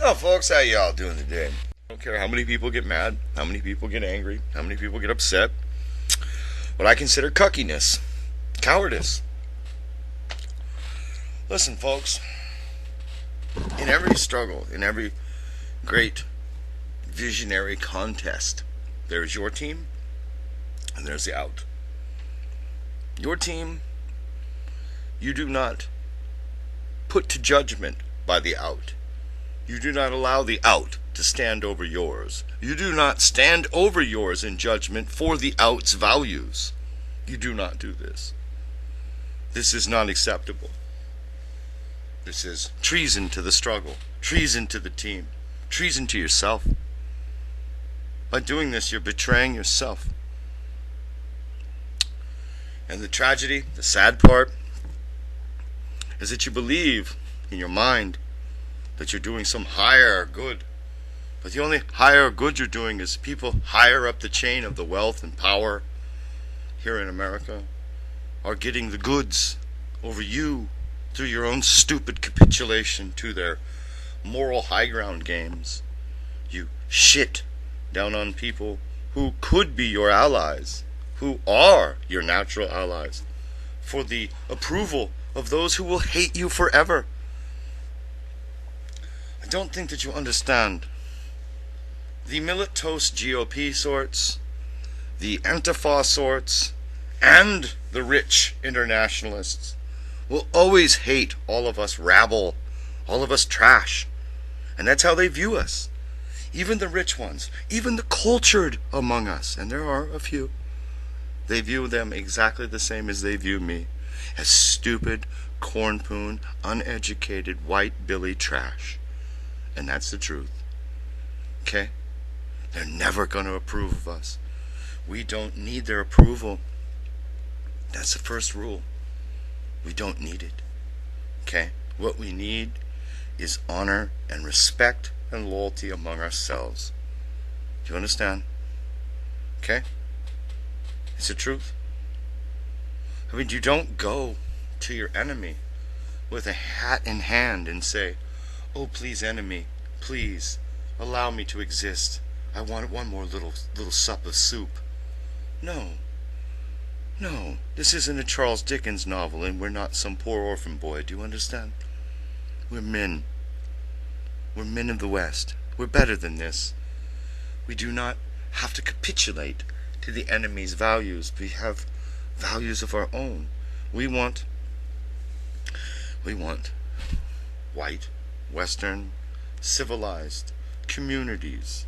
Oh, folks, how y'all doing today? I don't care how many people get mad, how many people get angry, how many people get upset. What I consider cuckiness, cowardice. Listen, folks, in every struggle, in every great visionary contest, there's your team and there's the out. Your team, you do not put to judgment by the out. You do not allow the out to stand over yours. You do not stand over yours in judgment for the out's values. You do not do this. This is not acceptable. This is treason to the struggle, treason to the team, treason to yourself. By doing this, you're betraying yourself. And the tragedy, the sad part, is that you believe in your mind that you're doing some higher good. But the only higher good you're doing is people higher up the chain of the wealth and power here in America are getting the goods over you through your own stupid capitulation to their moral high ground games. You shit down on people who could be your allies, who are your natural allies, for the approval of those who will hate you forever. I don't think that you understand. The milquetoast GOP sorts, the Antifa sorts, and the rich internationalists will always hate all of us rabble, all of us trash. And that's how they view us. Even the rich ones, even the cultured among us, and there are a few, they view them exactly the same as they view me, as stupid, cornpoon, uneducated, white Billy trash. And that's the truth. Okay? They're never going to approve of us. We don't need their approval. That's the first rule. We don't need it. Okay? What we need is honor and respect and loyalty among ourselves. Do you understand? Okay? It's the truth. I mean, you don't go to your enemy with a hat in hand and say, "Oh, please, enemy, please, allow me to exist. I want one more little sup of soup." No. No, this isn't a Charles Dickens novel, and we're not some poor orphan boy. Do you understand? We're men. We're men of the West. We're better than this. We do not have to capitulate to the enemy's values. We have values of our own. We want white, Western, civilized communities,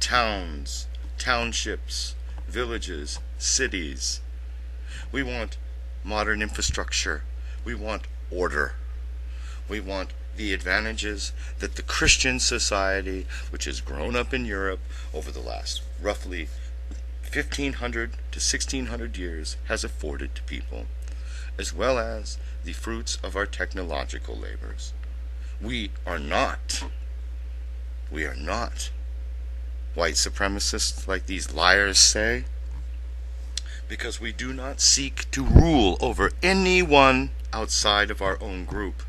towns, townships, villages, cities. We want modern infrastructure. We want order. We want the advantages that the Christian society, which has grown up in Europe over the last roughly 1500 to 1600 years, has afforded to people, as well as the fruits of our technological labors. We are not white supremacists like these liars say, because we do not seek to rule over anyone outside of our own group.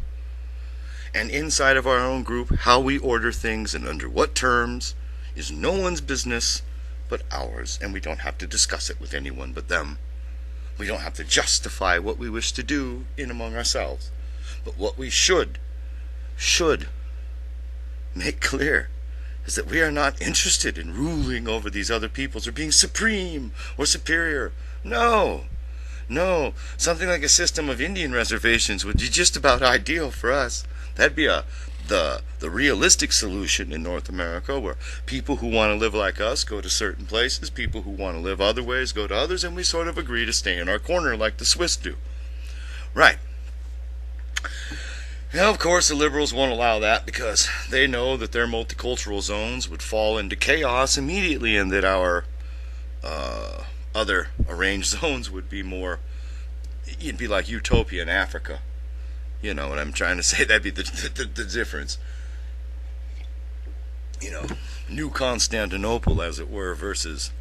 And inside of our own group, how we order things and under what terms is no one's business but ours, and we don't have to discuss it with anyone but them. We don't have to justify what we wish to do in among ourselves. But what we should make clear is that we are not interested in ruling over these other peoples or being supreme or superior. No. Something like a system of Indian reservations would be just about ideal for us. That'd be the realistic solution in North America, where people who want to live like us go to certain places, people who want to live other ways go to others, and we sort of agree to stay in our corner like the Swiss do. Right. Now, of course, the liberals won't allow that because they know that their multicultural zones would fall into chaos immediately, and that our other arranged zones would be more, it'd be like utopia in Africa. You know what I'm trying to say? That'd be the difference. You know, New Constantinople, as it were, versus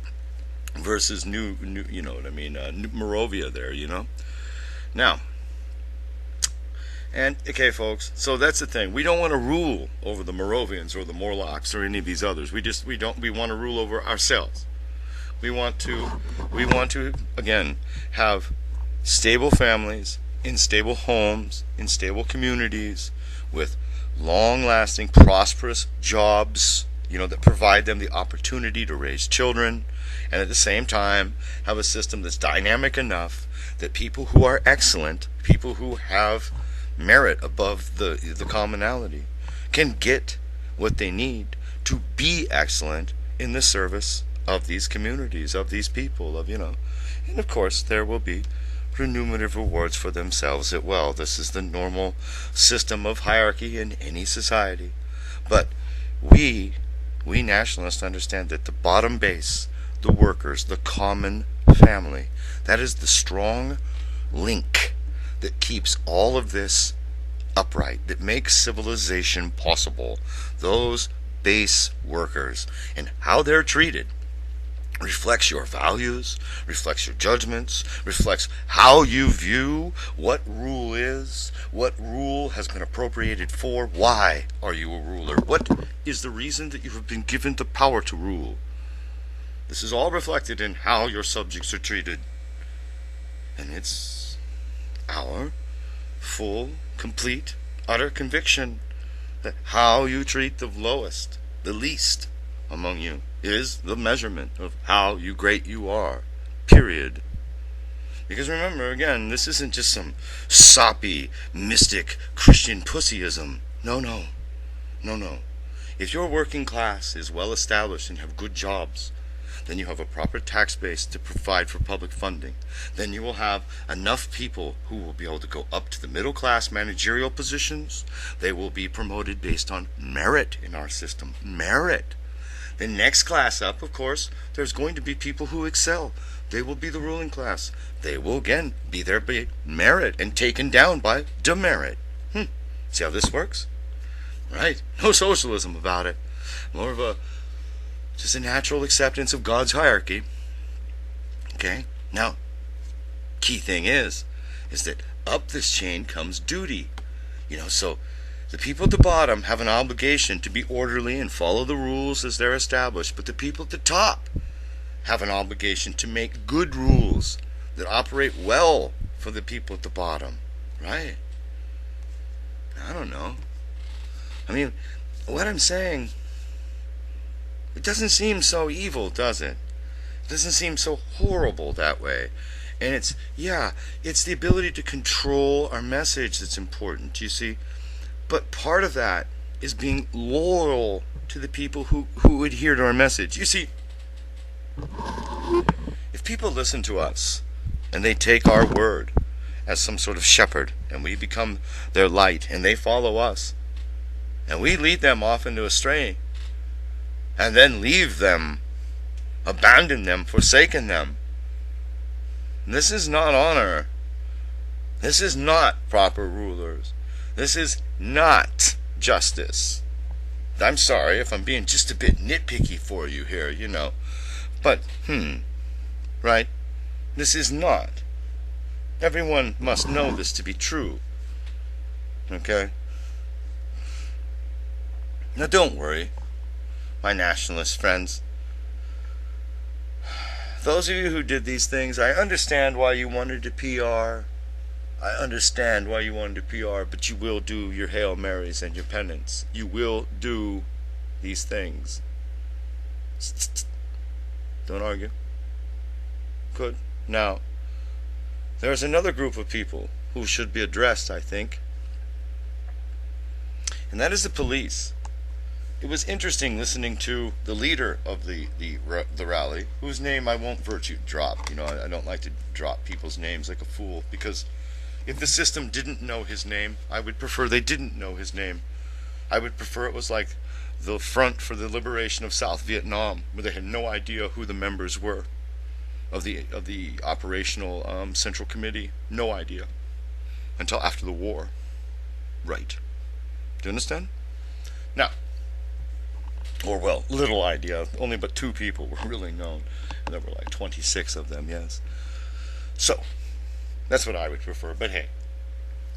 new, you know what I mean, Moravia there, you know. Now, And okay, folks. So that's the thing. We don't want to rule over the Moravians or the Morlocks or any of these others. We want to rule over ourselves. We want to again have stable families in stable homes, in stable communities, with long-lasting, prosperous jobs, that provide them the opportunity to raise children, and at the same time have a system that's dynamic enough that people who are excellent, people who have merit above the commonality, can get what they need to be excellent in the service of these communities, of these people, and of course there will be remunerative rewards for themselves as well. This is the normal system of hierarchy in any society. But we nationalists understand that the bottom base, the workers, the common family, that is the strong link that keeps all of this upright, that makes civilization possible. Those base workers and how they're treated reflects your values, reflects your judgments, reflects how you view what rule is, what rule has been appropriated for, why are you a ruler, what is the reason that you have been given the power to rule. This is all reflected in how your subjects are treated. And it's our full, complete, utter conviction that how you treat the lowest, the least among you, is the measurement of how great you are. Period. Because remember, again, this isn't just some soppy, mystic Christian pussyism. No. If your working class is well established and have good jobs, then you have a proper tax base to provide for public funding. Then you will have enough people who will be able to go up to the middle class managerial positions. They will be promoted based on merit in our system. Merit. The next class up, of course, there's going to be people who excel. They will be the ruling class. They will again be there by merit and taken down by demerit. See how this works? Right? No socialism about it. More of just a natural acceptance of God's hierarchy. Okay? Now, key thing is that up this chain comes duty. So the people at the bottom have an obligation to be orderly and follow the rules as they're established, but the people at the top have an obligation to make good rules that operate well for the people at the bottom. Right? I don't know. I mean, what I'm saying, it doesn't seem so evil, does it? It doesn't seem so horrible that way. And it's the ability to control our message that's important, you see. But part of that is being loyal to the people who adhere to our message. You see, if people listen to us and they take our word as some sort of shepherd and we become their light and they follow us and we lead them off into astray and then leave them, abandon them, forsaken them, this is not honor. This is not proper rulers. This is not justice. I'm sorry if I'm being just a bit nitpicky for you here, But, right? This is not. Everyone must know this to be true. Okay? Now don't worry, my nationalist friends. Those of you who did these things, I understand why you wanted to PR. I understand why you wanted to PR, but you will do your Hail Marys and your penance. You will do these things. Don't argue. Good. Now, there's another group of people who should be addressed, I think, and that is the police. It was interesting listening to the leader of the rally, whose name I won't virtue drop. I don't like to drop people's names like a fool, because if the system didn't know his name, I would prefer they didn't know his name. I would prefer it was like the Front for the Liberation of South Vietnam, where they had no idea who the members were of the operational Central Committee. No idea. Until after the war. Right. Do you understand? Now, or well, little idea. Only but 2 people were really known. And there were like 26 of them, yes. So, that's what I would prefer. But hey,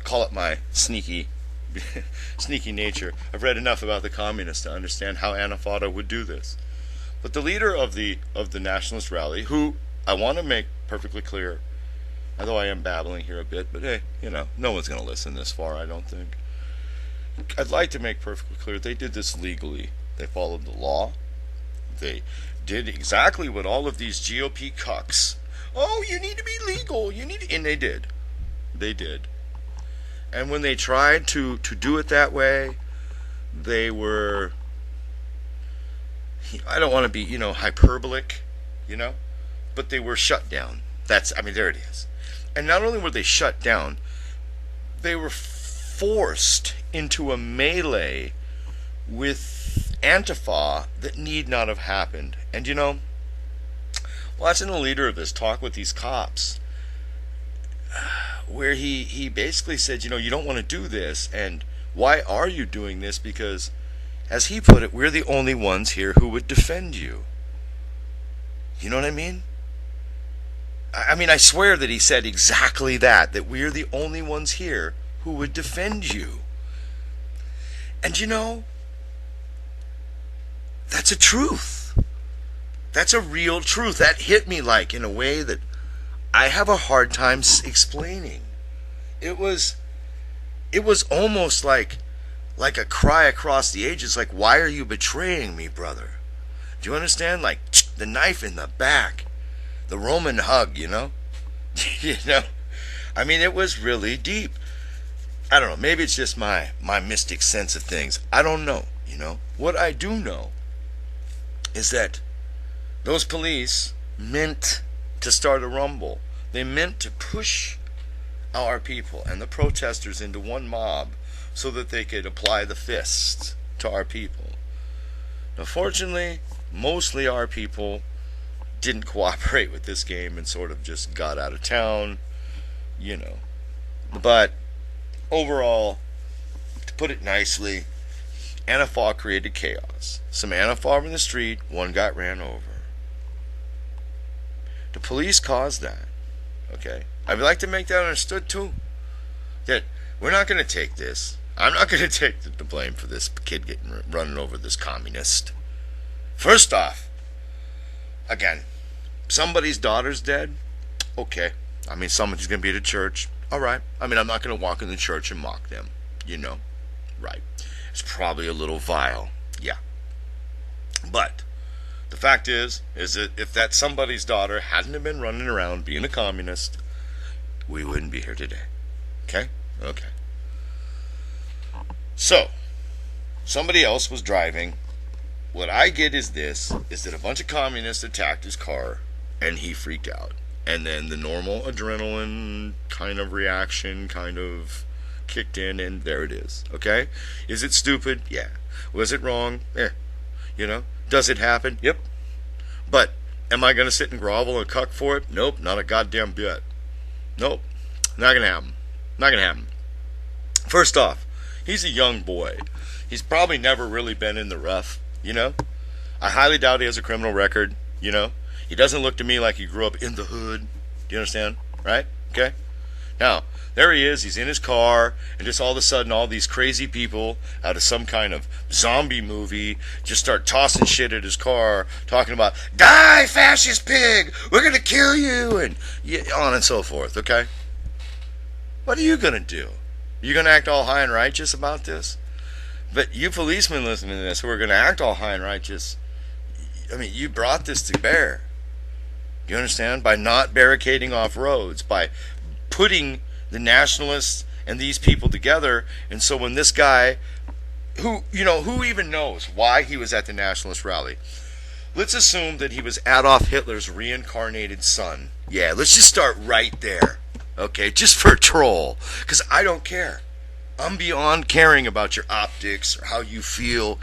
call it my sneaky sneaky nature. I've read enough about the communists to understand how Antifada would do this. But the leader of the nationalist rally, who I want to make perfectly clear, although I am babbling here a bit, but hey, no one's going to listen this far, I don't think. I'd like to make perfectly clear they did this legally. They followed the law. They did exactly what all of these GOP cucks. Oh, you need to be legal. And they did. They did. And when they tried to do it that way, they were, I don't want to be, hyperbolic, but they were shut down. There it is. And not only were they shut down, they were forced into a melee with Antifa that need not have happened. And watching the leader of this talk with these cops, where he basically said, you don't want to do this, and why are you doing this? Because, as he put it, we're the only ones here who would defend you. You know what I mean? I swear that he said exactly that we're the only ones here who would defend you. And that's a truth. That's a real truth. That hit me in a way that I have a hard time explaining. It was almost like a cry across the ages, why are you betraying me, brother? Do you understand? The knife in the back, the Roman hug, it was really deep. I don't know, maybe it's just my mystic sense of things. I don't know, What I do know is that those police meant to start a rumble. They meant to push our people and the protesters into one mob so that they could apply the fist to our people. Now, fortunately, mostly our people didn't cooperate with this game and sort of just got out of town, But overall, to put it nicely, Antifa created chaos. Some Antifa in the street, one got ran over. The police caused that. Okay? I'd like to make that understood too. That we're not going to take this. I'm not going to take the blame for this kid running over this communist. First off, again, somebody's daughter's dead. Okay. Somebody's going to be at a church. All right. I'm not going to walk in the church and mock them. Right. It's probably a little vile. Yeah. But the fact is that if that somebody's daughter hadn't have been running around being a communist, we wouldn't be here today. Okay? Okay. So, somebody else was driving. What I get is that a bunch of communists attacked his car, and he freaked out. And then the normal adrenaline kind of reaction kind of kicked in, and there it is. Okay? Is it stupid? Yeah. Was it wrong? Yeah. Does it happen? Yep. But am I going to sit and grovel and cuck for it? Nope, not a goddamn bit. Nope. Not going to happen. Not going to happen. First off, he's a young boy. He's probably never really been in the rough, I highly doubt he has a criminal record, He doesn't look to me like he grew up in the hood. Do you understand? Right? Okay? Now, there he is, he's in his car, and just all of a sudden all these crazy people out of some kind of zombie movie just start tossing shit at his car, talking about, die, fascist pig, we're going to kill you, and on and so forth, okay? What are you going to do? You going to act all high and righteous about this? But you policemen listening to this who are going to act all high and righteous, you brought this to bear. You understand? By not barricading off roads, by putting the nationalists and these people together. And so when this guy, who even knows why he was at the nationalist rally? Let's assume that he was Adolf Hitler's reincarnated son. Yeah, let's just start right there. Okay, just for a troll. Because I don't care. I'm beyond caring about your optics or how you feel.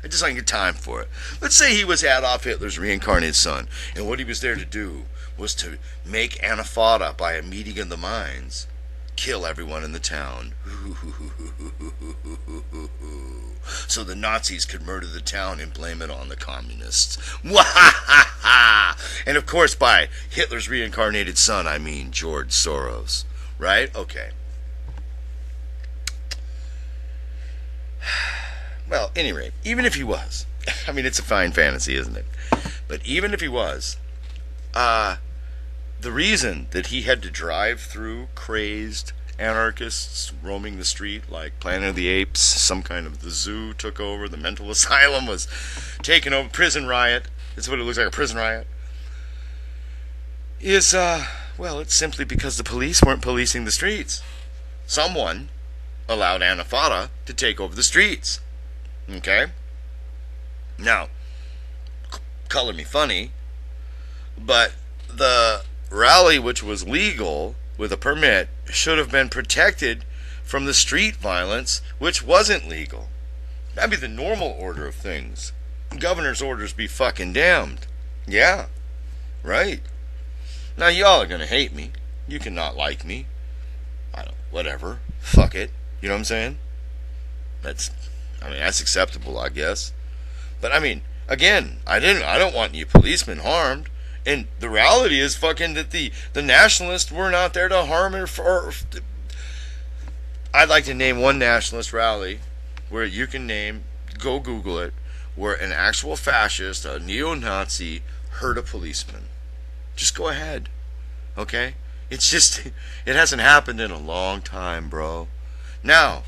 I just don't get time for it. Let's say he was Adolf Hitler's reincarnated son, and what he was there to do was to make Antifada, by a meeting of the minds, kill everyone in the town. So the Nazis could murder the town and blame it on the communists. And of course, by Hitler's reincarnated son, I mean George Soros. Right? Okay. any rate, even if he was, I mean, it's a fine fantasy, isn't it? But even if he was, the reason that he had to drive through crazed anarchists roaming the street like Planet of the Apes, some kind of the zoo took over, the mental asylum was taken over, prison riot, that's what it looks like, a prison riot, is, well, it's simply because the police weren't policing the streets. Someone allowed Antifada to take over the streets. Okay? Now, color me funny, but the rally, which was legal with a permit, should have been protected from the street violence, which wasn't legal. That'd be the normal order of things. Governor's orders be fucking damned. Yeah, right. Now, y'all are gonna hate me. You can not like me. I don't, whatever. Fuck it. You know what I'm saying? That's acceptable, I guess. But I mean, again, I don't want you policemen harmed. And the reality is fucking that the nationalists were not there to harm or I'd like to name one nationalist rally where you can name, go Google it, where an actual fascist, a neo-Nazi, hurt a policeman. Just go ahead. Okay? It's just, it hasn't happened in a long time, bro. Now,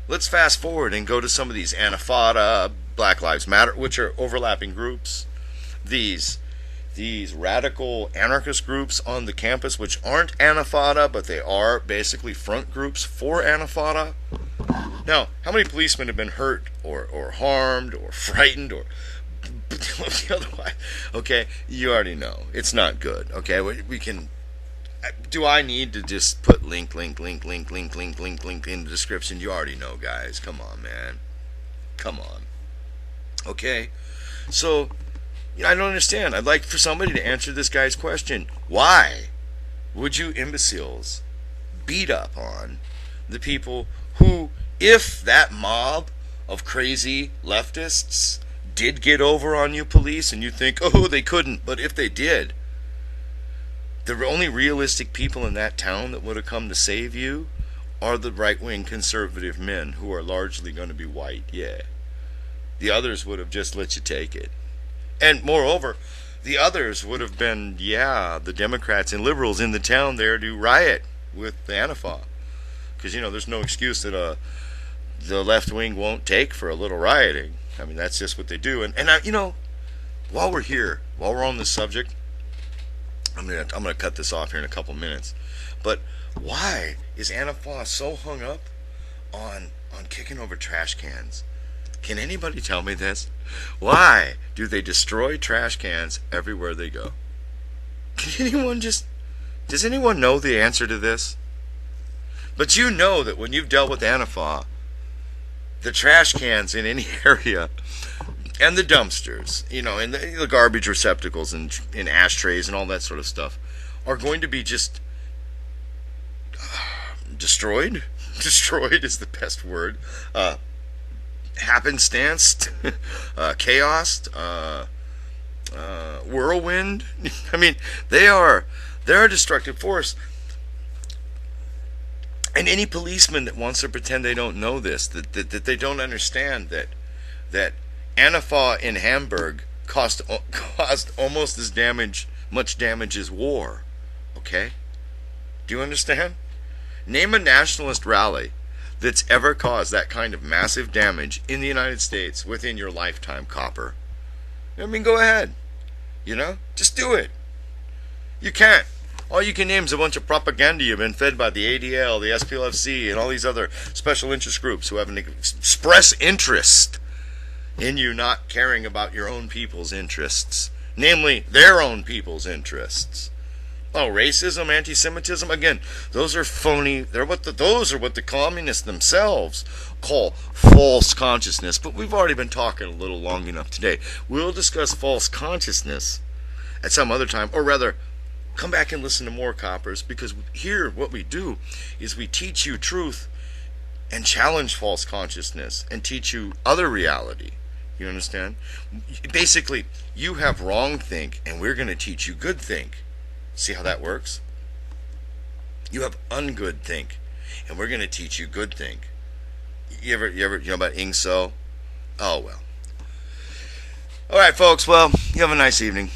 let's fast forward and go to some of these Antifada, Black Lives Matter, which are overlapping groups. These radical anarchist groups on the campus, which aren't Antifada, but they are basically front groups for Antifada. Now, how many policemen have been hurt or harmed or frightened or otherwise? Okay, you already know. It's not good. Okay, we can... Do I need to just put link in the description? You already know, guys. Come on, man. Come on. Okay? So, I don't understand. I'd like for somebody to answer this guy's question. Why would you imbeciles beat up on the people who, if that mob of crazy leftists did get over on you police and you think, oh, they couldn't, but if they did, the only realistic people in that town that would have come to save you are the right-wing conservative men who are largely going to be white, yeah. The others would have just let you take it. And moreover, the others would have been, the Democrats and liberals in the town there to riot with the Antifa. Because, there's no excuse that the left wing won't take for a little rioting. I mean, that's just what they do. And while we're here, while we're on this subject, I'm gonna cut this off here in a couple minutes. But why is Antifa so hung up on kicking over trash cans? Can anybody tell me this? Why do they destroy trash cans everywhere they go? Does anyone know the answer to this? But you know that when you've dealt with Antifa, the trash cans in any area and the dumpsters, and the garbage receptacles and ashtrays and all that sort of stuff are going to be just destroyed. Destroyed is the best word. Happenstanced, chaos, whirlwind. I mean, they're a destructive force. And any policeman that wants to pretend they don't know this, that they don't understand that Antifa in Hamburg caused almost as much damage as war. Okay? Do you understand? Name a nationalist rally that's ever caused that kind of massive damage in the United States within your lifetime, copper. I mean, go ahead. Just do it. You can't. All you can name is a bunch of propaganda you've been fed by the ADL, the SPLFC, and all these other special interest groups who have an express interest in you not caring about your own people's interests, namely their own people's interests. Oh, racism, anti-Semitism, again, those are phony. Those are what the communists themselves call false consciousness. But we've already been talking a little long enough today. We'll discuss false consciousness at some other time, or rather, come back and listen to more, coppers, because here what we do is we teach you truth and challenge false consciousness and teach you other reality. You understand? Basically, you have wrong think, and we're going to teach you good think. See how that works? You have ungood think, and we're going to teach you good think. You ever know about Ing So? Oh well. All right, folks. Well, you have a nice evening.